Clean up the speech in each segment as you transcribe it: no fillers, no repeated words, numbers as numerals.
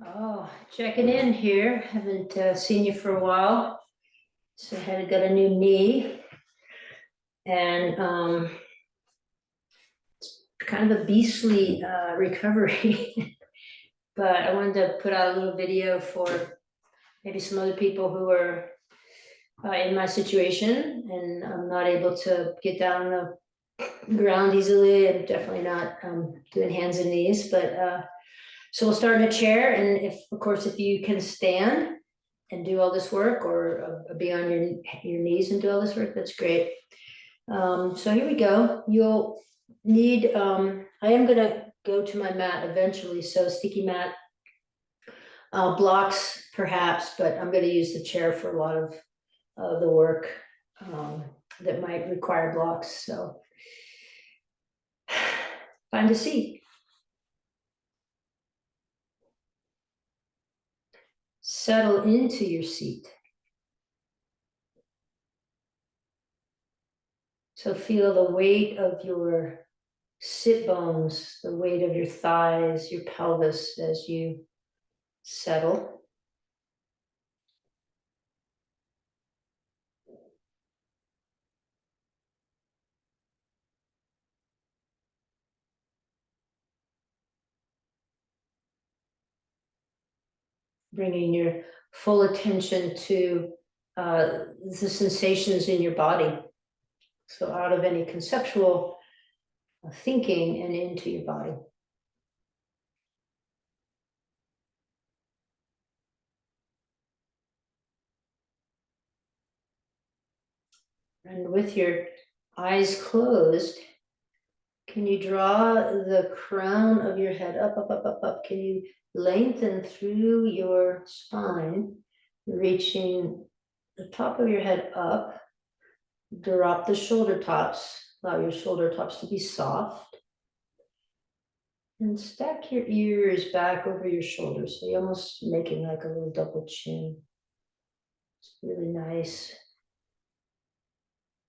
Oh, checking in here. Haven't seen you for a while. So I got a new knee and kind of a beastly recovery. But I wanted to put out a little video for maybe some other people who are in my situation, and I'm not able to get down the ground easily. I'm definitely not doing hands and knees, but so we'll start in a chair, and if you can stand and do all this work, or be on your knees and do all this work, that's great. So here we go. You'll need, I am gonna go to my mat eventually, so sticky mat blocks perhaps, but I'm gonna use the chair for a lot of the work that might require blocks, so find a seat. Settle into your seat. So feel the weight of your sit bones, the weight of your thighs, your pelvis as you settle. Bringing your full attention to the sensations in your body. So out of any conceptual thinking and into your body. And with your eyes closed, can you draw the crown of your head up, up, up, up, up? Can you lengthen through your spine, reaching the top of your head up? Drop the shoulder tops, allow your shoulder tops to be soft. And stack your ears back over your shoulders, so you're almost making like a little double chin. It's really nice,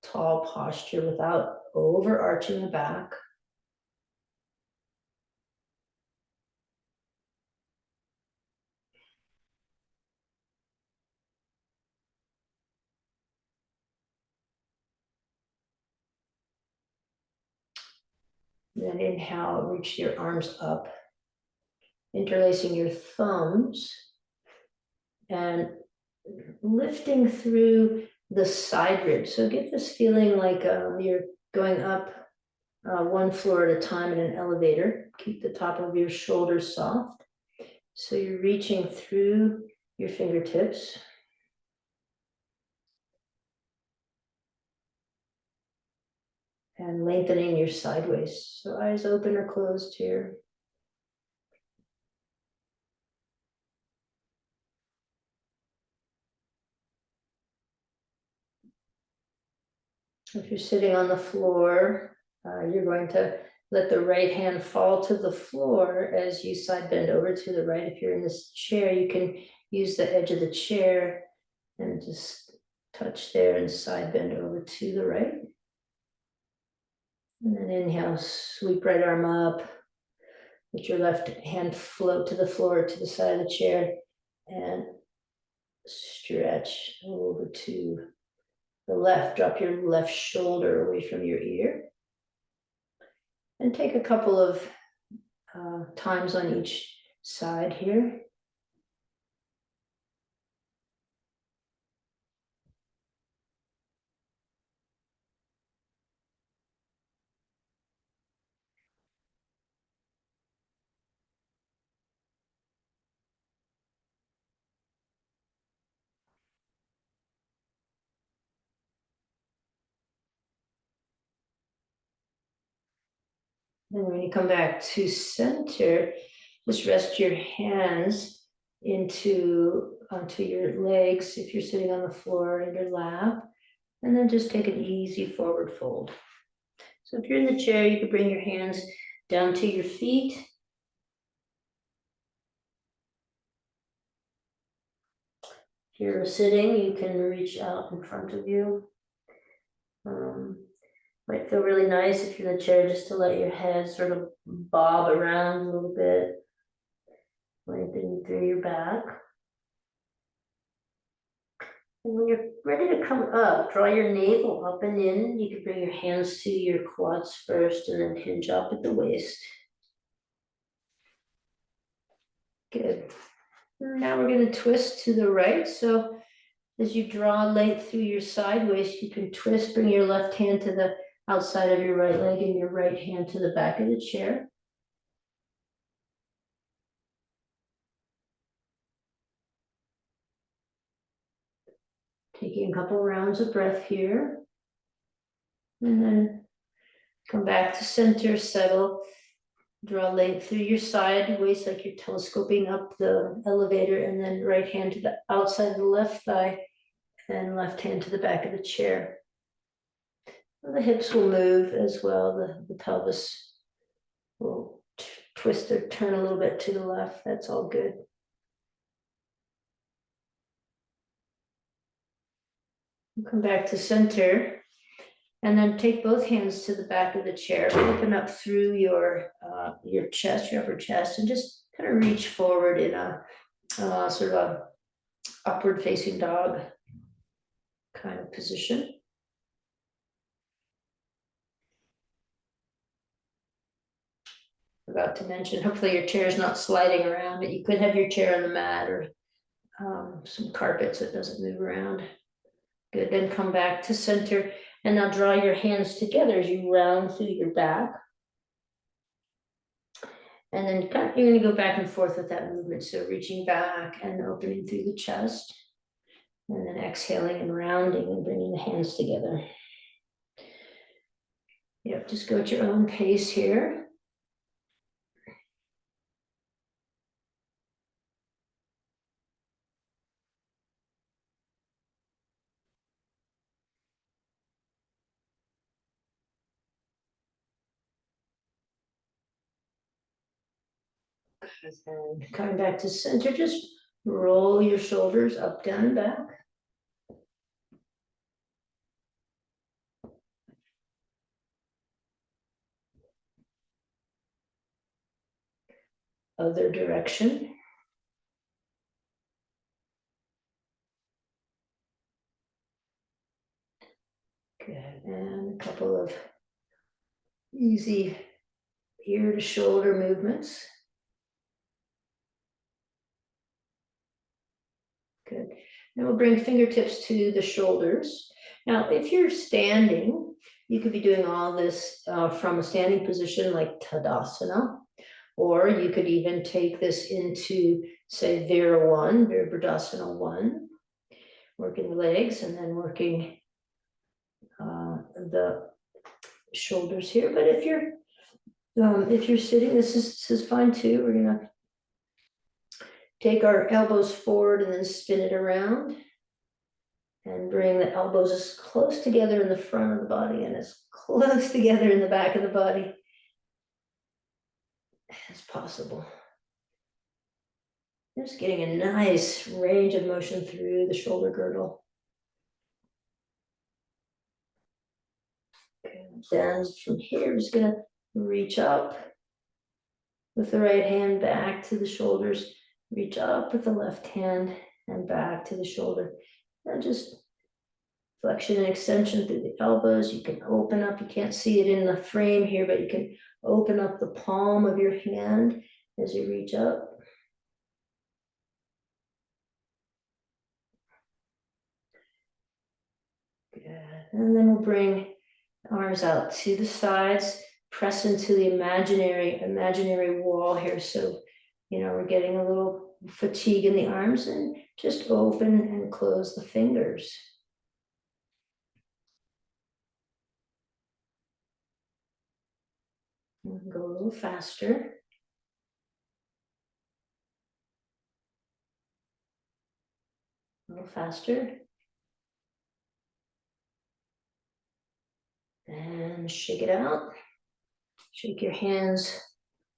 tall posture without overarching the back. Then inhale, reach your arms up, interlacing your thumbs and lifting through the side ribs. So get this feeling like you're going up one floor at a time in an elevator. Keep the top of your shoulders soft. So you're reaching through your fingertips. And lengthening your sideways. So eyes open or closed here. If you're sitting on the floor, you're going to let the right hand fall to the floor as you side bend over to the right. If you're in this chair, you can use the edge of the chair and just touch there and side bend over to the right. And then inhale, sweep right arm up. Let your left hand float to the floor, to the side of the chair, and stretch over to the left. Drop your left shoulder away from your ear. And take a couple of times on each side here. And when you come back to center, just rest your hands onto your legs if you're sitting on the floor in your lap, and then just take an easy forward fold. So if you're in the chair, you can bring your hands down to your feet. If you're sitting, you can reach out in front of you. Might feel really nice if you're in the chair just to let your head sort of bob around a little bit. lengthening through your back. And when you're ready to come up, draw your navel up and in. You can bring your hands to your quads first and then hinge up at the waist. Good. Now we're going to twist to the right. So as you draw length through your side waist, you can twist, bring your left hand to the outside of your right leg and your right hand to the back of the chair. Taking a couple rounds of breath here. And then come back to center, settle. Draw length through your side waist like you're telescoping up the elevator, and then right hand to the outside of the left thigh and left hand to the back of the chair. The hips will move as well. The pelvis will twist or turn a little bit to the left. That's all good. Come back to center. And then take both hands to the back of the chair, open up through your chest, your upper chest, and just kind of reach forward in a sort of a upward facing dog kind of position. Forgot to mention, hopefully your chair is not sliding around, but you could have your chair on the mat or some carpet so it doesn't move around. Good, then come back to center. And now draw your hands together as you round through your back. And then you're going to go back and forth with that movement. So reaching back and opening through the chest. And then exhaling and rounding and bringing the hands together. Yep, just go at your own pace here. And coming back to center, just roll your shoulders up, down, and back. Other direction. Good, and a couple of easy ear to shoulder movements. Good. Now we'll bring fingertips to the shoulders. Now, if you're standing, you could be doing all this from a standing position like Tadasana, or you could even take this into, say, Virabhadrasana 1, working the legs and then working the shoulders here. But if you're sitting, this is fine too. We're gonna take our elbows forward and then spin it around. And bring the elbows as close together in the front of the body and as close together in the back of the body as possible. Just getting a nice range of motion through the shoulder girdle. Then from here, I'm just gonna reach up with the right hand back to the shoulders, reach up with the left hand and back to the shoulder. And just flexion and extension through the elbows. You can open up, you can't see it in the frame here, but you can open up the palm of your hand as you reach up. Good. And then we'll bring arms out to the sides, press into the imaginary wall here. So, we're getting a little fatigue in the arms, and just open and close the fingers. And go a little faster. A little faster. And shake it out. Shake your hands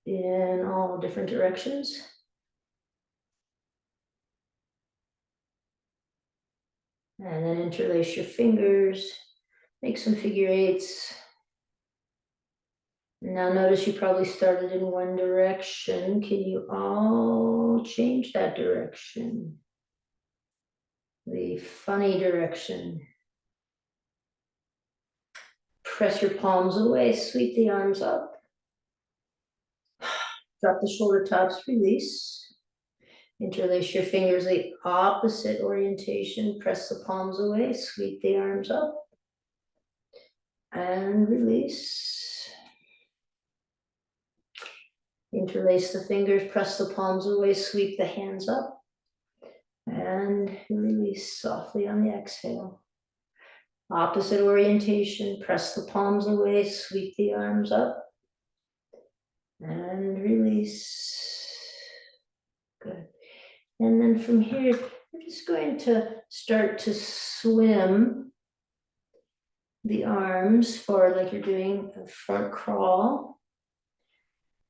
in all different directions. And then interlace your fingers, make some figure eights. Now notice you probably started in one direction. Can you all change that direction? The funny direction. Press your palms away, sweep the arms up. Drop the shoulder tops, release. Interlace your fingers the opposite orientation, press the palms away, sweep the arms up. And release. Interlace the fingers, press the palms away, sweep the hands up. And release softly on the exhale. Opposite orientation, press the palms away, sweep the arms up. And release. Good. And then from here, we're just going to start to swim the arms forward like you're doing a front crawl.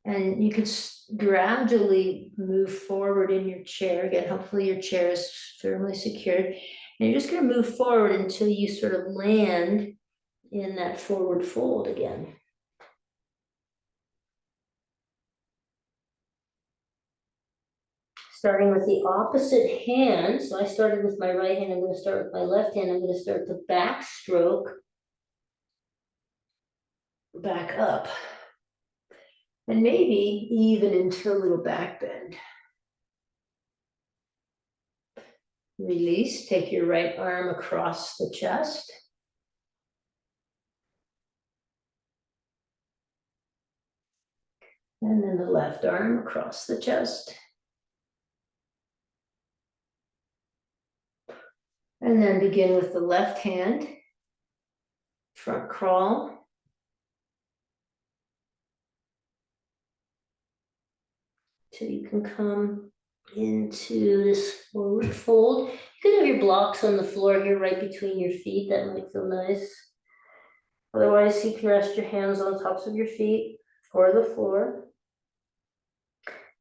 And you could gradually move forward in your chair. Again, hopefully your chair is firmly secured. And you're just going to move forward until you sort of land in that forward fold again. Starting with the opposite hand. So I started with my right hand. I'm going to start with my left hand. I'm going to start the back stroke back up. And maybe even into a little back bend. Release, take your right arm across the chest. And then the left arm across the chest. And then begin with the left hand, front crawl. Till you can come into this forward fold. You could have your blocks on the floor here right between your feet. That might feel nice. Otherwise, you can rest your hands on tops of your feet or the floor.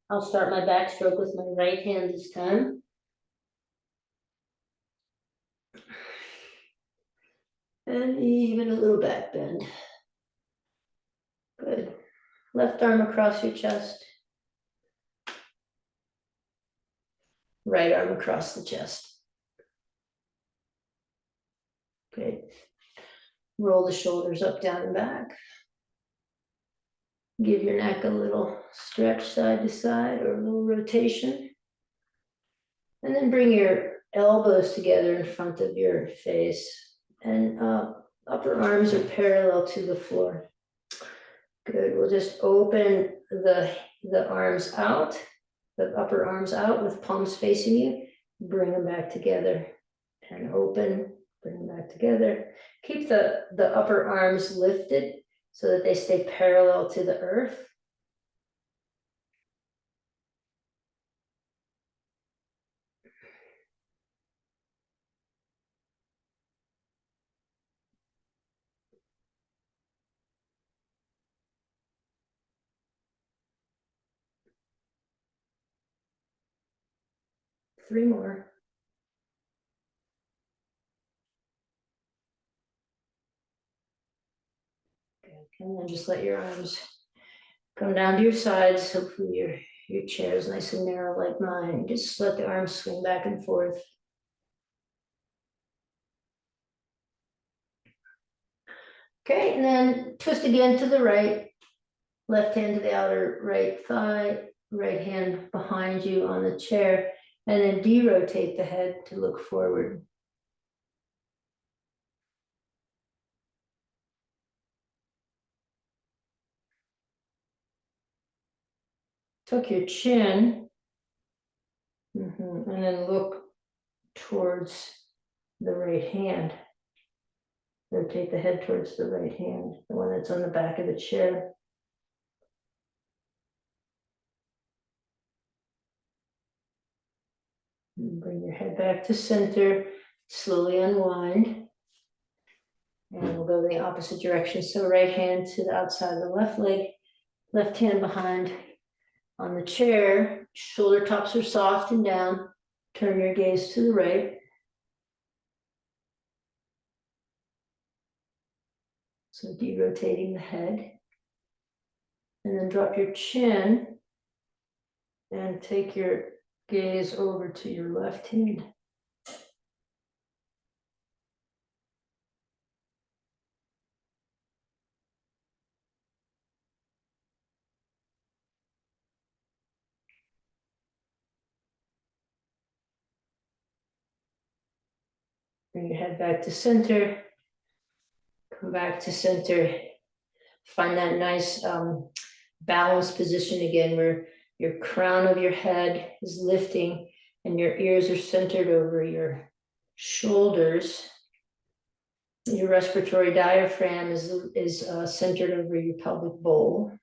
I'll start my backstroke with my right hand this time. And even a little back bend. Good. Left arm across your chest. Right arm across the chest. Great. Roll the shoulders up, down, and back. Give your neck a little stretch side to side or a little rotation. And then bring your elbows together in front of your face. And upper arms are parallel to the floor. Good. We'll just open the arms out, the upper arms out with palms facing you. Bring them back together and open. Bring them back together. Keep the upper arms lifted so that they stay parallel to the earth. Three more. And then just let your arms come down to your sides. Hopefully your chair is nice and narrow like mine. Just let the arms swing back and forth. Okay, and then twist again to the right. Left hand to the outer right thigh. Right hand behind you on the chair. And then de-rotate the head to look forward. Tuck your chin. And then look towards the right hand. Rotate the head towards the right hand, the one that's on the back of the chair. And bring your head back to center, slowly unwind. And we'll go the opposite direction. So right hand to the outside of the left leg, left hand behind on the chair. Shoulder tops are soft and down. Turn your gaze to the right. So de-rotating the head. And then drop your chin and take your gaze over to your left hand. Bring your head back to center. Come back to center. Find that nice balanced position again where your crown of your head is lifting and your ears are centered over your shoulders. Your respiratory diaphragm is centered over your pelvic bowl.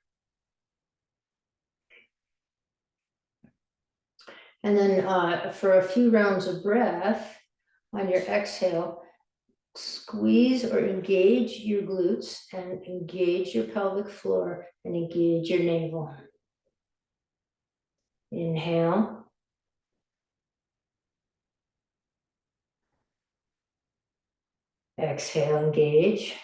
And then for a few rounds of breath on your exhale, squeeze or engage your glutes and engage your pelvic floor and engage your navel. Inhale. Exhale, engage.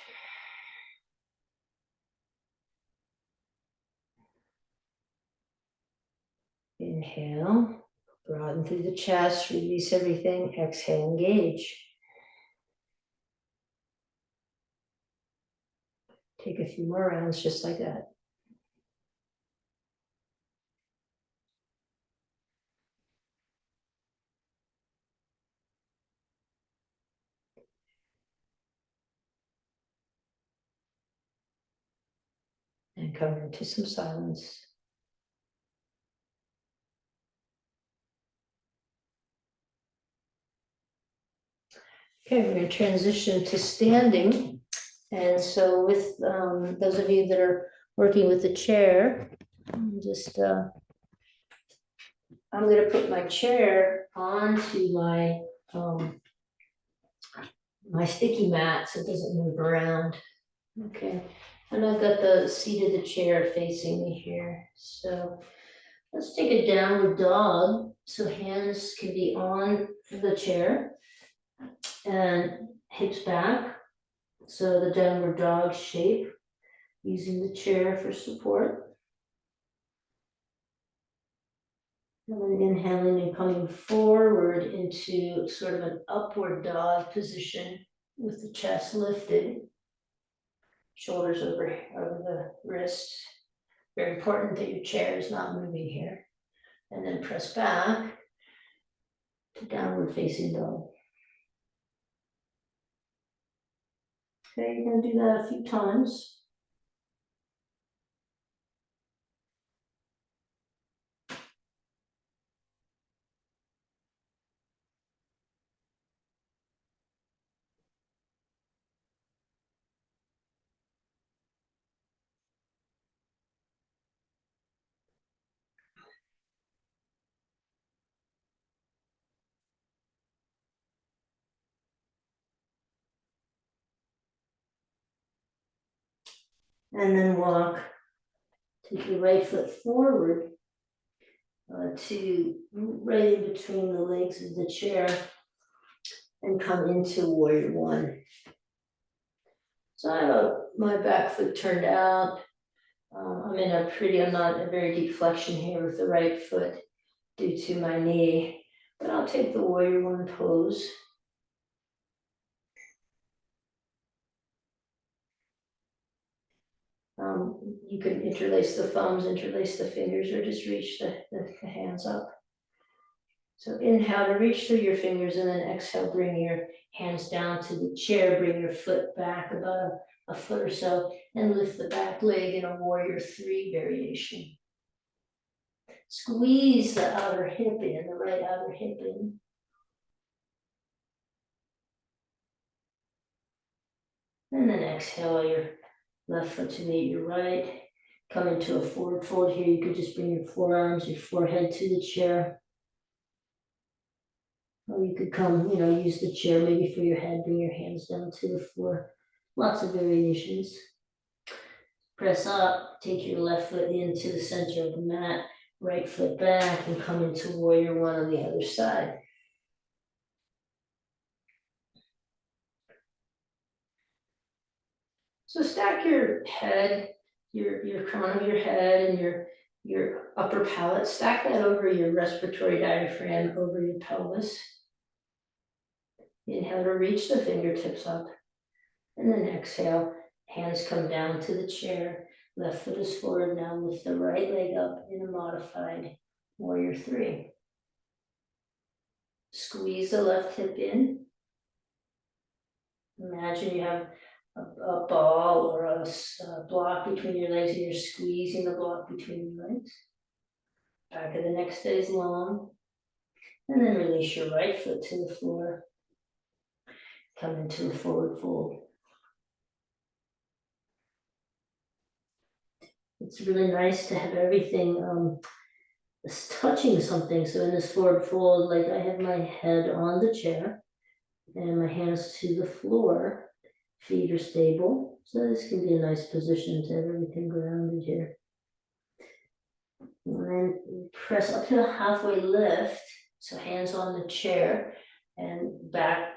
Inhale, broaden through the chest, release everything. Exhale, engage. Take a few more rounds just like that. And come into some silence. Okay, we're going to transition to standing. And so with those of you that are working with the chair, I'm going to put my chair onto my sticky mat so it doesn't move around. Okay, and I've got the seat of the chair facing me here. So let's take a downward dog. So hands can be on the chair and hips back. So the downward dog shape, using the chair for support. And then inhaling and coming forward into sort of an upward dog position with the chest lifted. Shoulders over the wrist. Very important that your chair is not moving here. And then press back to downward facing dog. Okay, you're going to do that a few times. And then walk. Take your right foot forward to right in between the legs of the chair and come into warrior one. So I have my back foot turned out. I'm not a very deep flexion here with the right foot due to my knee, but I'll take the warrior one pose. You can interlace the thumbs, interlace the fingers, or just reach the hands up. So inhale to reach through your fingers, and then exhale, bring your hands down to the chair, bring your foot back about a foot or so, and lift the back leg in a warrior three variation. Squeeze the outer hip in, the right outer hip in. And then exhale your left foot to meet your right. Come into a forward fold here. You could just bring your forearms, your forehead to the chair. Or you could come, use the chair maybe for your head, bring your hands down to the floor. Lots of variations. Press up, take your left foot into the center of the mat, right foot back, and come into warrior one on the other side. So stack your head, your crown of your head and your upper palate, stack that over your respiratory diaphragm, over your pelvis. Inhale to reach the fingertips up, and then exhale, hands come down to the chair, left foot is forward, now lift the right leg up in a modified warrior three. Squeeze the left hip in. Imagine you have a ball or a block between your legs and you're squeezing the block between your legs. Back of the neck stays long. And then release your right foot to the floor. Come into a forward fold. It's really nice to have everything touching something. So in this forward fold, like I have my head on the chair and my hands to the floor. Feet are stable. So this can be a nice position to have everything grounded here. And then press up to a halfway lift. So hands on the chair and back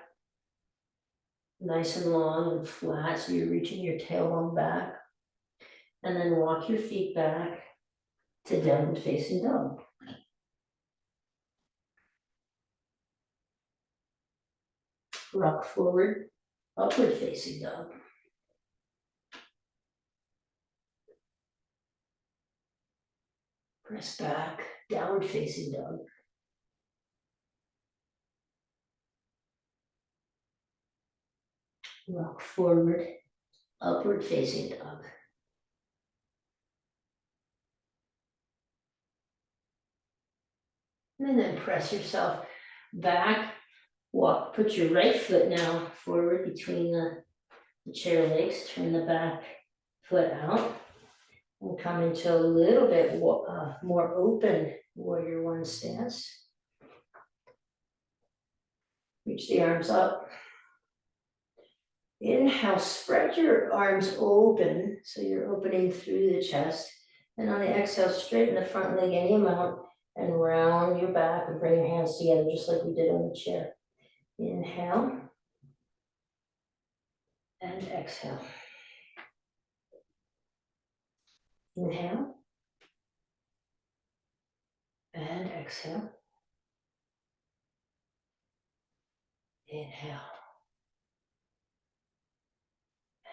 nice and long and flat. So you're reaching your tailbone back. And then walk your feet back to downward facing dog. Rock forward, upward facing dog. Press back, downward facing dog. Rock forward, upward facing dog. And then press yourself back, walk, put your right foot now forward between the chair legs, turn the back foot out, and come into a little bit more open warrior one stance. Reach the arms up. Inhale, spread your arms open, so you're opening through the chest. And on the exhale, straighten the front leg any amount and round your back and bring your hands together just like we did on the chair. Inhale and exhale. Inhale and exhale. Inhale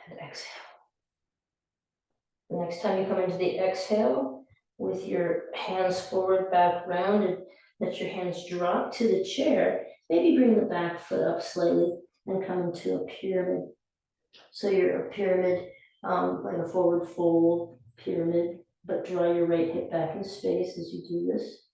and exhale. The next time you come into the exhale, with your hands forward, back rounded, let your hands drop to the chair. Maybe bring the back foot up slightly and come into a pyramid. So you're a pyramid, like a forward fold pyramid, but draw your right hip back in space as you do this.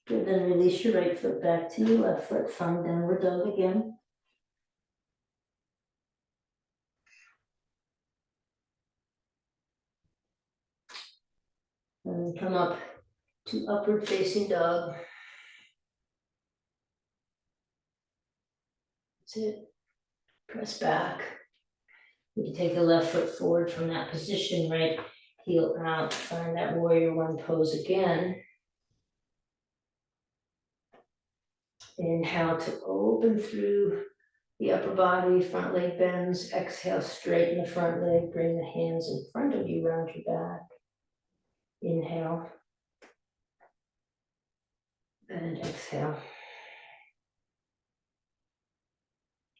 Good, then release your right foot back to your left foot, find downward dog again. And then come up to upward facing dog. That's it. Press back. You can take the left foot forward from that position, right heel out, find that warrior one pose again. Inhale to open through the upper body, front leg bends. Exhale, straighten the front leg, bring the hands in front of you, round your back. Inhale. And exhale.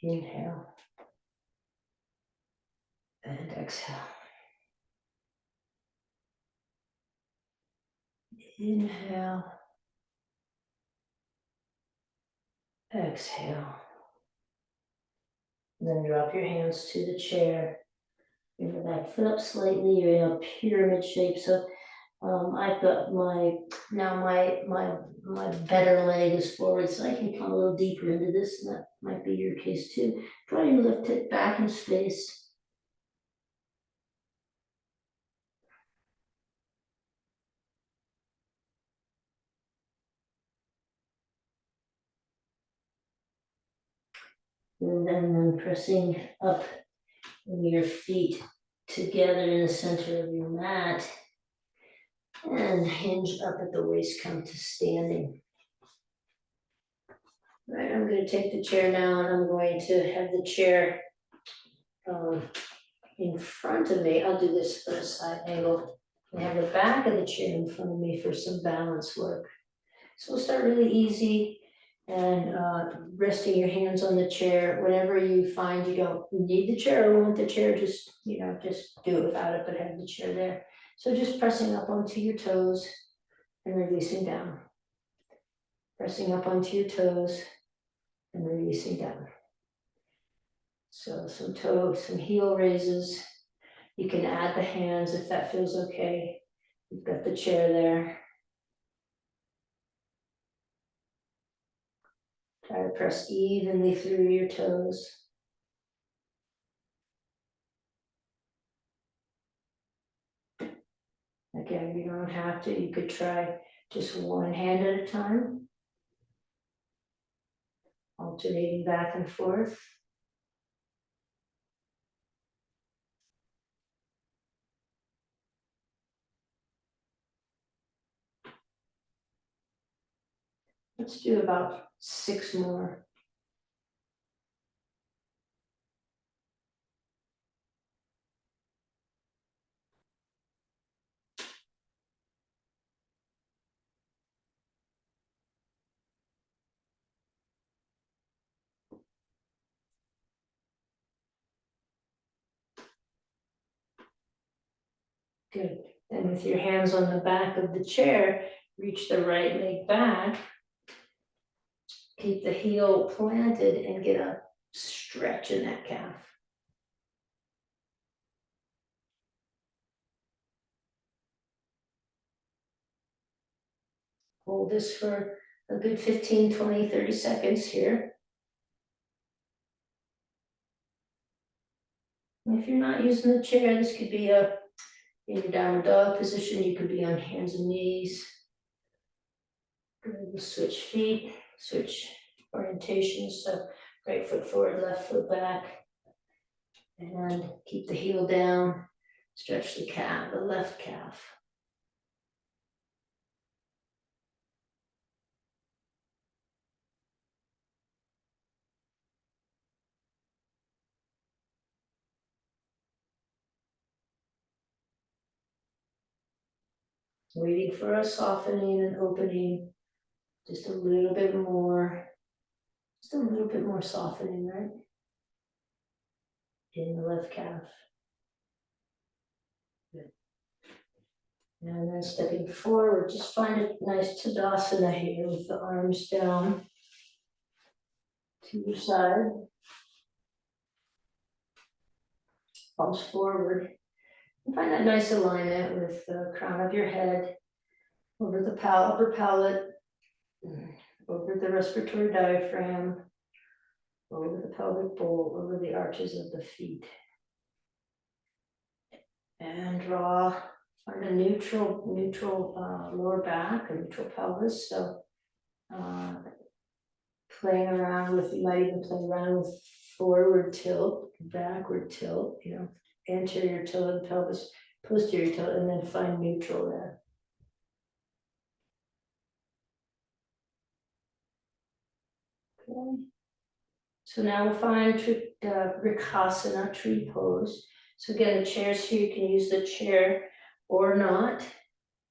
Inhale. And exhale. Inhale. Exhale. Then drop your hands to the chair. Bring the back foot up slightly. You're in a pyramid shape. So I've got my better leg is forward, so I can come a little deeper into this, and that might be your case too. Try to lift it back in space. And then pressing up your feet together in the center of your mat. And hinge up at the waist, come to standing. Right, I'm gonna take the chair now and I'm going to have the chair in front of me. I'll do this for a side angle. And have the back of the chair in front of me for some balance work. So we'll start really easy and resting your hands on the chair. Whenever you find you don't need the chair or want the chair, just, just do it without it, but have the chair there. So just pressing up onto your toes and releasing down. Pressing up onto your toes and releasing down. So some heel raises. You can add the hands if that feels okay. You've got the chair there. Try to press evenly through your toes. Again, you don't have to. You could try just one hand at a time, alternating back and forth. Let's do about 6 more. Good. And with your hands on the back of the chair, reach the right leg back. Keep the heel planted and get a stretch in that calf. Hold this for a good 15, 20, 30 seconds here. And if you're not using the chair, this could be in your downward dog position. You could be on hands and knees. Good. We'll switch feet, switch orientation. So right foot forward, left foot back. And keep the heel down. Stretch the calf, the left calf. Waiting for a softening and opening. Just a little bit more. Just a little bit more softening, right? In the left calf. Good. And then stepping forward, just find a nice Tadasana here with the arms down to your side. Palms forward. And find that nice alignment with the crown of your head, over the upper palate, over the respiratory diaphragm, over the pelvic bowl, over the arches of the feet. And draw, find a neutral lower back, a neutral pelvis. So playing around with, you might even play around with forward tilt, backward tilt, anterior tilt of the pelvis, posterior tilt, and then find neutral there. Okay. So now we'll find Vrikasana, tree pose. So again, the chairs here, you can use the chair or not,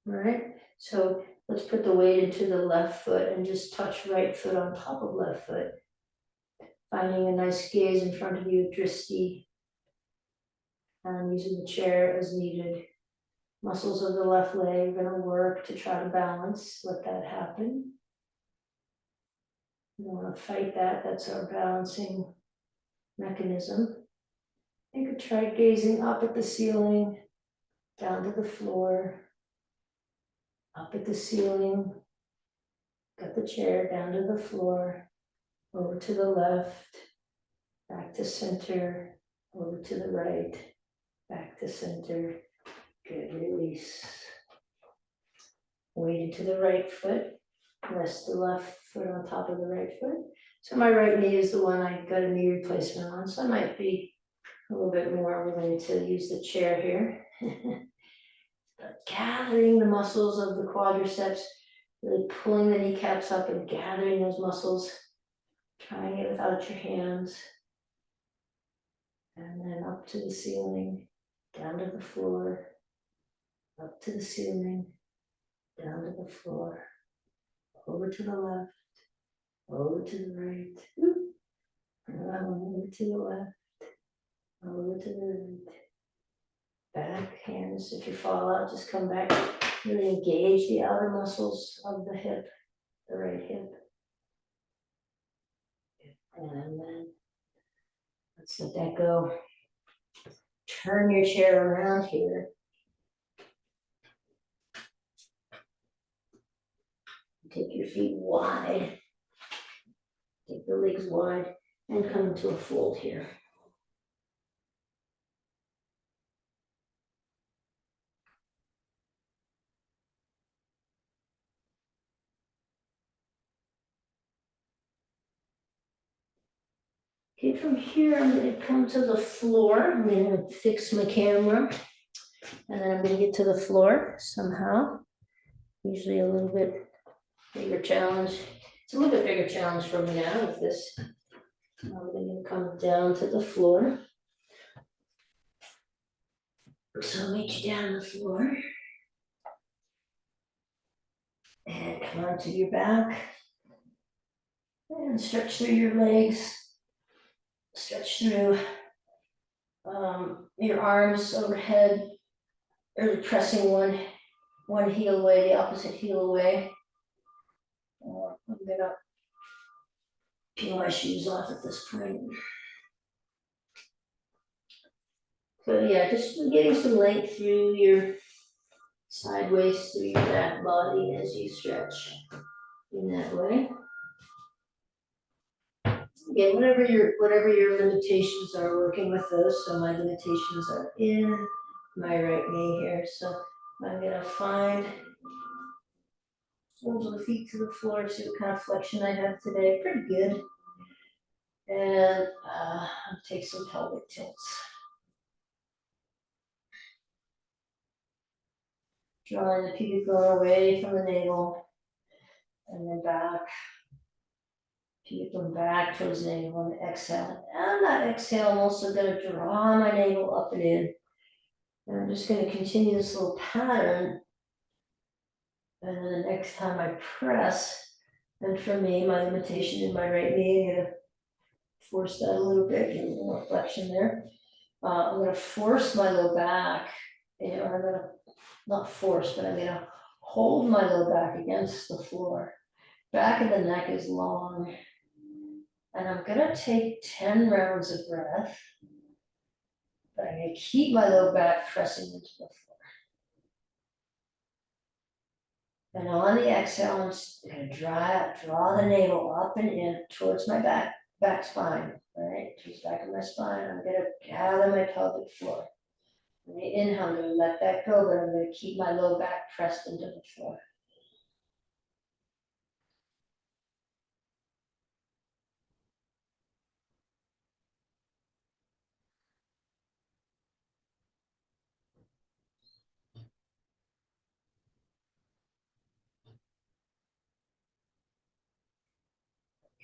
right? So let's put the weight into the left foot and just touch right foot on top of left foot. Finding a nice gaze in front of you, Drishti. Using the chair as needed. Muscles of the left leg are going to work to try to balance, let that happen. You don't want to fight that, that's our balancing mechanism. You could try gazing up at the ceiling, down to the floor, up at the ceiling, got the chair down to the floor, over to the left, back to center, over to the right, back to center. Good, release. Weight into the right foot, rest the left foot on top of the right foot. So my right knee is the one I got a knee replacement on, so I might be a little bit more willing to use the chair here. But gathering the muscles of the quadriceps, really pulling the kneecaps up and gathering those muscles. Trying it without your hands. And then up to the ceiling, down to the floor, up to the ceiling, down to the floor, over to the left, over to the right, over to the left, over to the right. Back hands, if you fall out, just come back, really engage the outer muscles of the hip, the right hip. And then let's let that go. Turn your chair around here. Take your feet wide. Take the legs wide and come into a fold here. Okay, from here, I'm gonna come to the floor. I'm gonna fix my camera. And then I'm gonna get to the floor somehow. Usually a little bit bigger challenge. It's a little bit bigger challenge for me now with this. I'm gonna come down to the floor. So I'll meet you down on the floor. And come onto your back. And stretch through your legs. Stretch through your arms overhead. Really pressing one heel away, the opposite heel away. I'm gonna peel my shoes off at this point. So yeah, just getting some length through your sideways through your back body as you stretch in that way. Again, whatever your limitations are, working with those. So my limitations are in my right knee here. So I'm gonna find soles of the feet to the floor, see what kind of flexion I have today. Pretty good. And I'll take some pelvic tilts. Drawing the pubic bone away from the navel, and then back. Pubic bone back towards the navel, and exhale. And that exhale, I'm also going to draw my navel up and in. And I'm just going to continue this little pattern. And then the next time I press, and for me, my limitation in my right knee, I'm going to force that a little bit, get a little more flexion there. I'm going to force my low back, I'm going to, not force, but I'm going to hold my low back against the floor. Back of the neck is long. And I'm going to take 10 rounds of breath. But I'm going to keep my low back pressing into the floor. And on the exhale, I'm just going to draw the navel up and in towards my back spine, right? Towards the back of my spine. I'm going to gather my pelvic floor. On the inhale, I'm going to let that go, but I'm going to keep my low back pressed into the floor.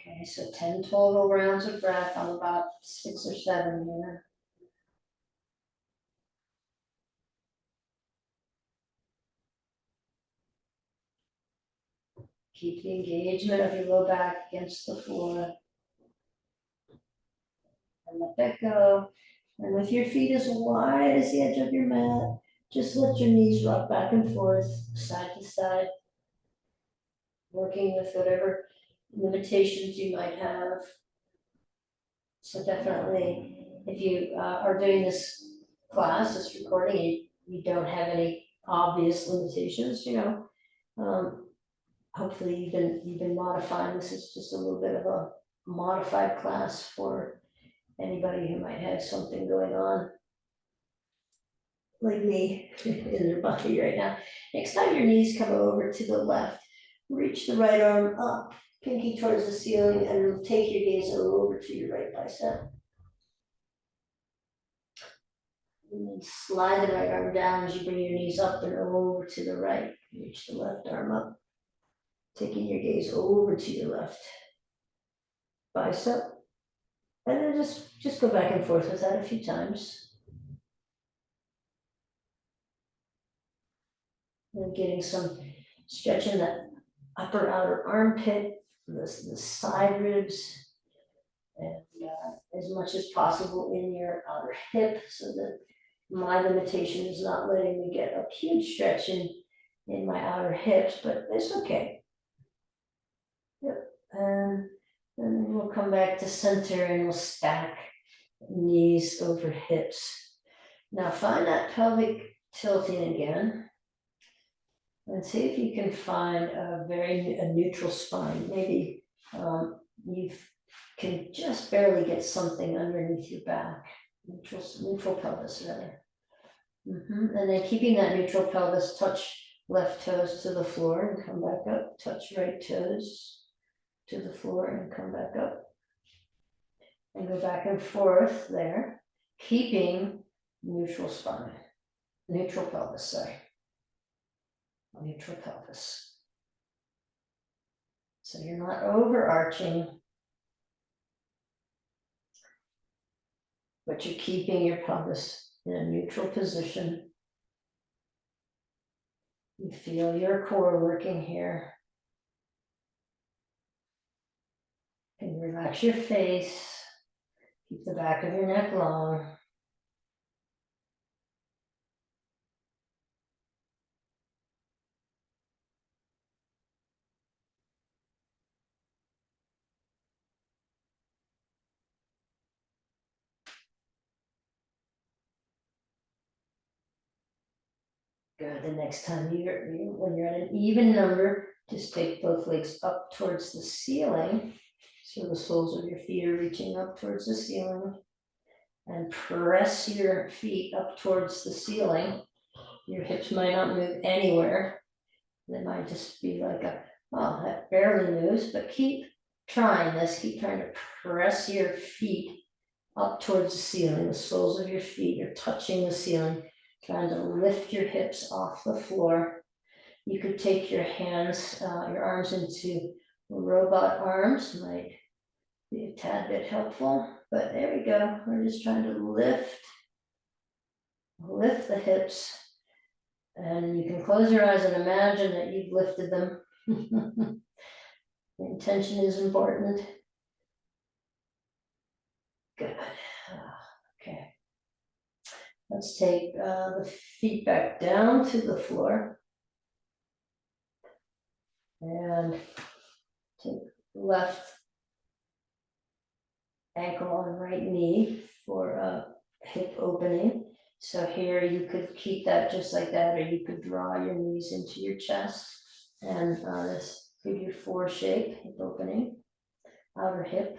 Okay, so 10 total rounds of breath. I'm about 6 or 7 here. Keep the engagement of your low back against the floor. And let that go. And with your feet as wide as the edge of your mat, just let your knees rock back and forth, side to side, working with whatever limitations you might have. So definitely, if you are doing this class, this recording, you don't have any obvious limitations, hopefully you've been modifying. This is just a little bit of a modified class for anybody who might have something going on like me in their body right now. Next time your knees come over to the left, reach the right arm up, pinky towards the ceiling, and take your gaze over to your right bicep. And then slide the right arm down as you bring your knees up and over to the right. Reach the left arm up, taking your gaze over to your left bicep. And then just go back and forth with that a few times. And getting some stretch in that upper outer armpit, the side ribs, and as much as possible in your outer hip, so that my limitation is not letting me get a huge stretch in my outer hips, but it's okay. Yep, and then we'll come back to center and we'll stack knees over hips. Now find that pelvic tilting again. And see if you can find a neutral spine. Maybe you can just barely get something underneath your back. Neutral pelvis, rather. And then keeping that neutral pelvis, touch left toes to the floor and come back up. Touch right toes to the floor and come back up. And go back and forth there, keeping neutral spine. Neutral pelvis, sorry. Neutral pelvis. So you're not overarching, but you're keeping your pelvis in a neutral position. You feel your core working here. And relax your face. Keep the back of your neck long. Good. The next time when you're at an even number, just take both legs up towards the ceiling. So the soles of your feet are reaching up towards the ceiling. And press your feet up towards the ceiling. Your hips might not move anywhere. They might just be like oh, that barely moves, but keep trying this. Keep trying to press your feet up towards the ceiling. The soles of your feet are touching the ceiling, trying to lift your hips off the floor. You could take your hands, your arms into robot arms, might be a tad bit helpful, but there we go. We're just trying to lift the hips, and you can close your eyes and imagine that you've lifted them. The intention is important. Good. Okay. Let's take the feet back down to the floor. And take left ankle on right knee for a hip opening. So here you could keep that just like that, or you could draw your knees into your chest and this figure 4 shape, hip opening, outer hip.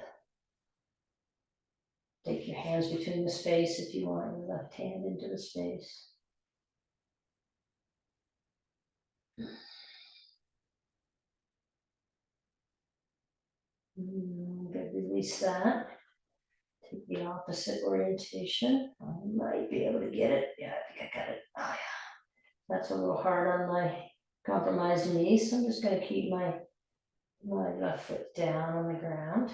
Take your hands between the space if you want your left hand into the space. Good, release that. Take the opposite orientation. I might be able to get it. Yeah, I think I got it. Oh yeah. That's a little hard on my compromised knee, so I'm just going to keep my left foot down on the ground.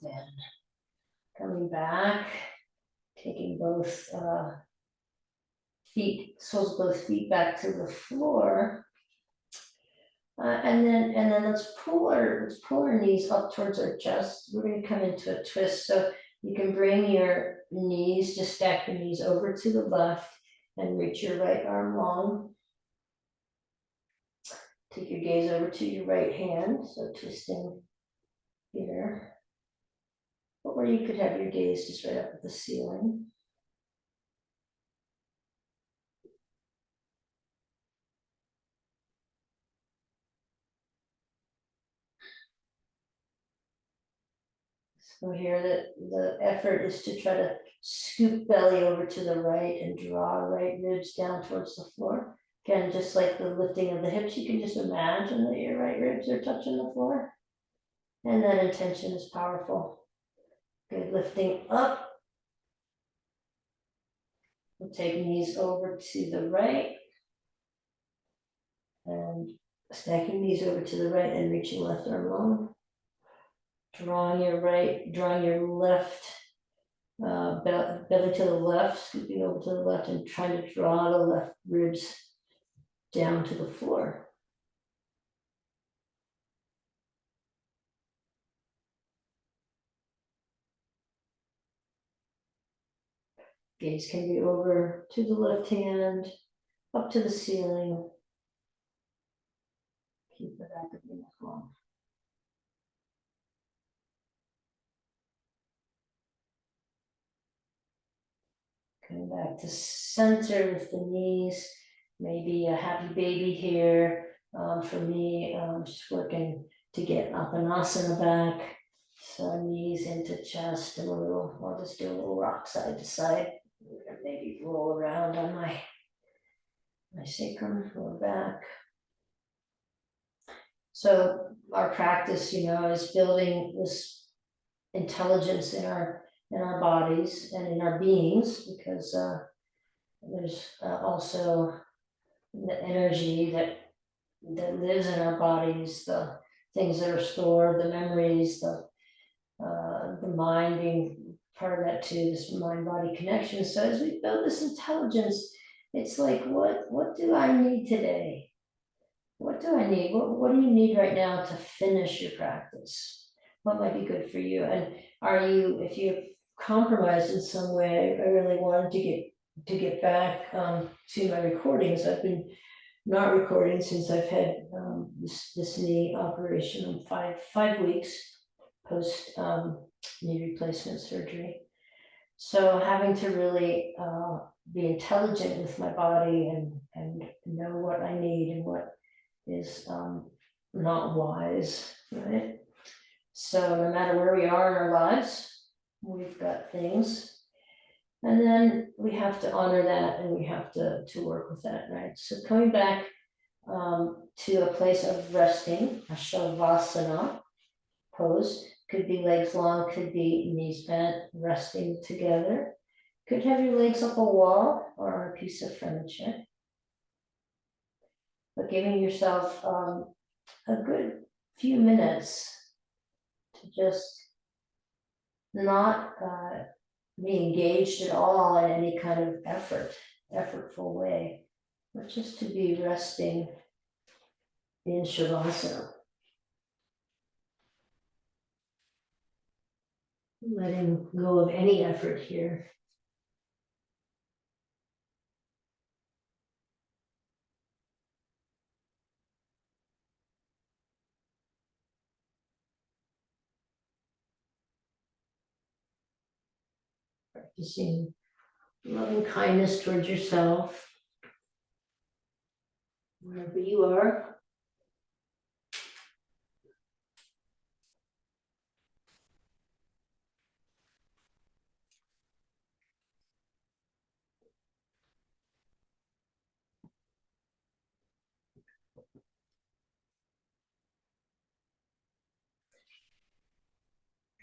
Then coming back, taking both soles of both feet back to the floor. And then let's pull our knees up towards our chest. We're going to come into a twist. So you can bring your knees, just stack your knees over to the left and reach your right arm long. Take your gaze over to your right hand. So twisting here. Or you could have your gaze just right up at the ceiling. So here the effort is to try to scoop belly over to the right and draw right ribs down towards the floor. Again, just like the lifting of the hips, you can just imagine that your right ribs are touching the floor. And that intention is powerful. Good, lifting up. We'll take knees over to the right. And stacking knees over to the right and reaching left arm long. Drawing your left belly to the left, scooping over to the left and trying to draw the left ribs down to the floor. Gaze can be over to the left hand, up to the ceiling. Keep the back of the neck long. Coming back to center with the knees, maybe a happy baby here. For me, just working to get Apanasana back. So knees into chest and I'll just do a little rock side to side. Maybe roll around on my sacrum, lower back. So our practice, is building this intelligence in our bodies and in our beings, because there's also the energy that lives in our bodies, the things that are stored, the memories, the mind being part of that too, this mind-body connection. So as we build this intelligence, it's like, what do I need today? What do I need? What do you need right now to finish your practice? What might be good for you? And if you're compromised in some way, I really wanted to get back to my recordings. I've been not recording since I've had this knee operation. I'm 5 weeks post knee replacement surgery. So having to really be intelligent with my body and know what I need and what is not wise, right? So no matter where we are in our lives, we've got things. And then we have to honor that and we have to work with that, right? So coming back to a place of resting, a Shavasana pose. Could be legs long, could be knees bent, resting together. Could have your legs up a wall or on a piece of furniture. But giving yourself a good few minutes to just not be engaged at all in any kind of effortful way, but just to be resting in Shavasana. Letting go of any effort here. Practicing loving kindness towards yourself, wherever you are.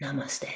Namaste.